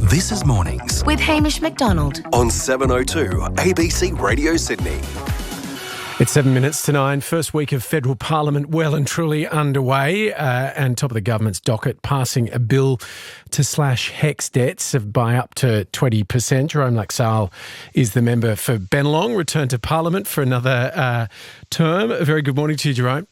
This is Mornings with Hamish Macdonald on 702 ABC Radio Sydney. It's 7 minutes to 9. First week of federal parliament well and truly underway, and top of the government's docket passing a bill to slash HECS debts by up to 20%. Jerome Laxale is the member for Bennelong, returned to parliament for another term. A very good morning to you, Jerome.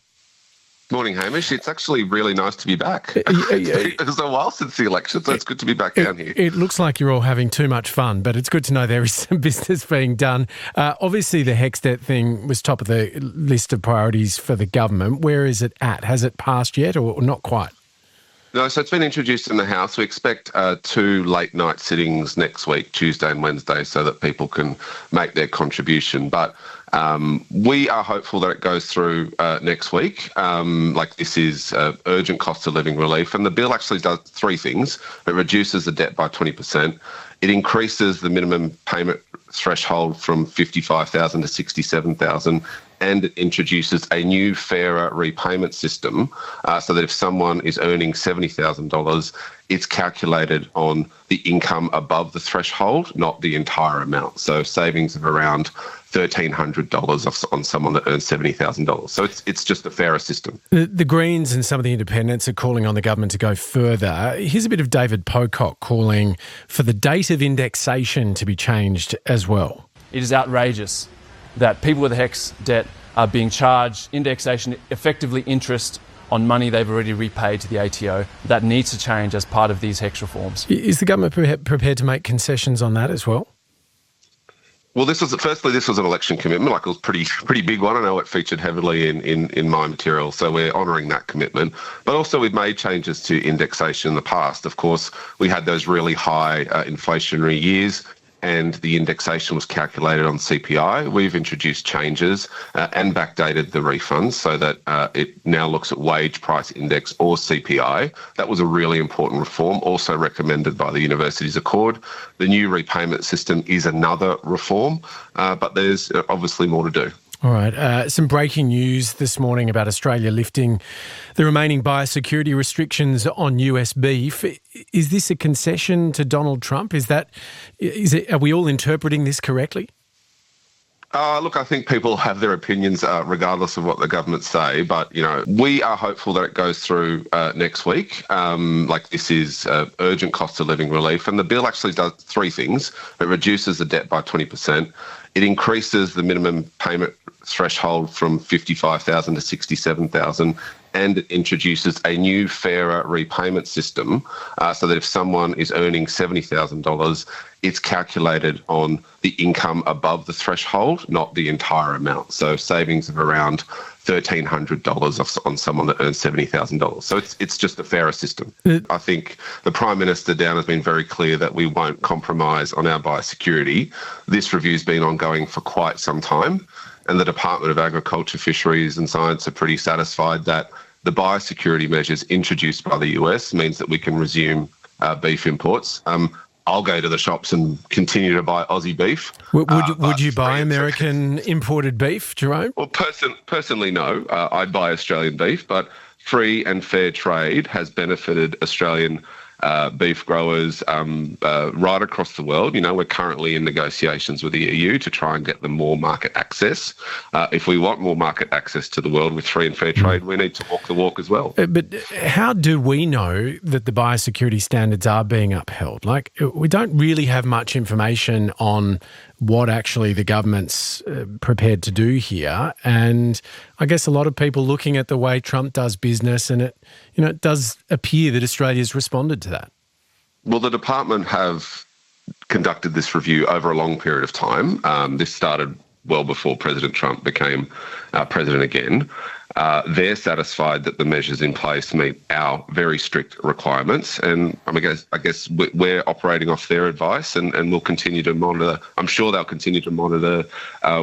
Morning, Hamish. It's actually really nice to be back. It was a while since the election, so it's good to be back down here. It looks like you're all having too much fun, but it's good to know there is some business being done. Obviously, the HECS debt thing was top of the list of priorities for the government. Where is it at? Has it passed yet or not quite? No, so it's been introduced in the House. We expect 2 late night sittings next week, Tuesday and Wednesday, so that people can make their contribution. But we are hopeful that it goes through next week. This is urgent cost of living relief. And the bill actually does 3 things. It reduces the debt by 20%. It increases the minimum payment threshold from $55,000 to $67,000. And it introduces a new, fairer repayment system so that if someone is earning $70,000, it's calculated on the income above the threshold, not the entire amount. So savings of around $1,300 on someone that earns $70,000. So it's just a fairer system. The Greens and some of the independents are calling on the government to go further. Here's a bit of David Pocock calling for the date of indexation to be changed as well. It is outrageous that people with a HECS debt are being charged indexation, effectively interest on money they've already repaid to the ATO. That needs to change as part of these HECS reforms. Is the government prepared to make concessions on that as well? Well, this was an election commitment. It was pretty big one. I know it featured heavily in my material, so we're honouring that commitment. But also we've made changes to indexation in the past. Of course, we had those really high inflationary years, and the indexation was calculated on CPI. We've introduced changes and backdated the refunds so that it now looks at wage price index or CPI. That was a really important reform, also recommended by the Universities Accord. The new repayment system is another reform, but there's obviously more to do. All right. Some breaking news this morning about Australia lifting the remaining biosecurity restrictions on US beef. Is this a concession to Donald Trump? Are we all interpreting this correctly? Look, I think people have their opinions regardless of what the government say, but, we are hopeful that it goes through next week. This is urgent cost of living relief. And the bill actually does 3 things. It reduces the debt by 20%. It increases the minimum payment threshold from $55,000 to $67,000. And it introduces a new, fairer repayment system so that if someone is earning $70,000, it's calculated on the income above the threshold, not the entire amount. So savings of around $1,300 on someone that earns $70,000. So it's just a fairer system. I think the Prime Minister down has been very clear that we won't compromise on our biosecurity. This review's been ongoing for quite some time, and the Department of Agriculture, Fisheries and Science are pretty satisfied that the biosecurity measures introduced by the US means that we can resume beef imports. I'll go to the shops and continue to buy Aussie beef. Would you buy American imported beef, Jerome? Well, personally, no. I'd buy Australian beef, but free and fair trade has benefited Australian beef growers right across the world. We're currently in negotiations with the EU to try and get them more market access. If we want more market access to the world with free and fair trade, we need to walk the walk as well. But how do we know that the biosecurity standards are being upheld? We don't really have much information on what actually the government's prepared to do here. And I guess a lot of people looking at the way Trump does business, and it does appear that Australia's responded to that. Well, the department have conducted this review over a long period of time. This started well before President Trump became president again. They're satisfied that the measures in place meet our very strict requirements, and I guess we're operating off their advice, and we'll continue to monitor. I'm sure they'll continue to monitor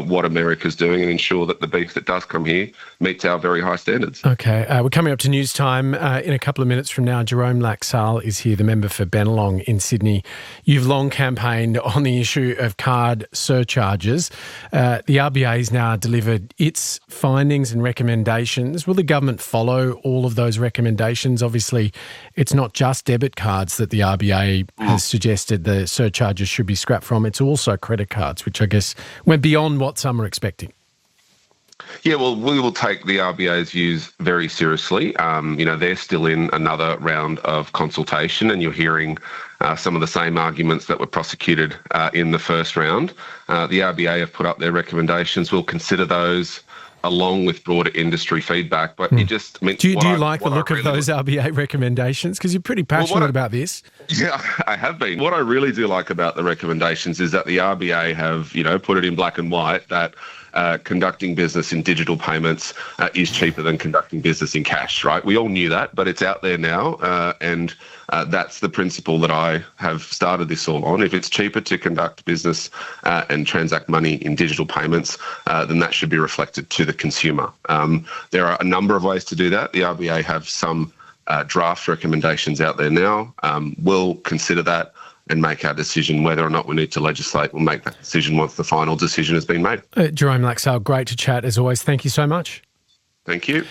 what America's doing and ensure that the beef that does come here meets our very high standards. Okay, we're coming up to news time in a couple of minutes from now. Jerome Laxale is here, the member for Bennelong in Sydney. You've long campaigned on the issue of card surcharges. The RBA's now delivered its findings and recommendations recommendations. Will the government follow all of those recommendations? Obviously, it's not just debit cards that the RBA has suggested the surcharges should be scrapped from. It's also credit cards, which I guess went beyond what some are expecting. Yeah, well, we will take the RBA's views very seriously. They're still in another round of consultation, and you're hearing some of the same arguments that were prosecuted in the first round. The RBA have put up their recommendations. We'll consider those along with broader industry feedback. But it just... Do you like the look of those RBA recommendations? Because you're pretty passionate about this. Yeah, I have been. What I really do like about the recommendations is that the RBA have, put it in black and white that conducting business in digital payments is cheaper than conducting business in cash, right? We all knew that, but it's out there now, and that's the principle that I have started this all on. If it's cheaper to conduct business and transact money in digital payments, then that should be reflected to the consumer. There are a number of ways to do that. The RBA have some draft recommendations out there now. We'll consider that and make our decision whether or not we need to legislate. We'll make that decision once the final decision has been made. Jerome Laxale, great to chat as always. Thank you so much. Thank you.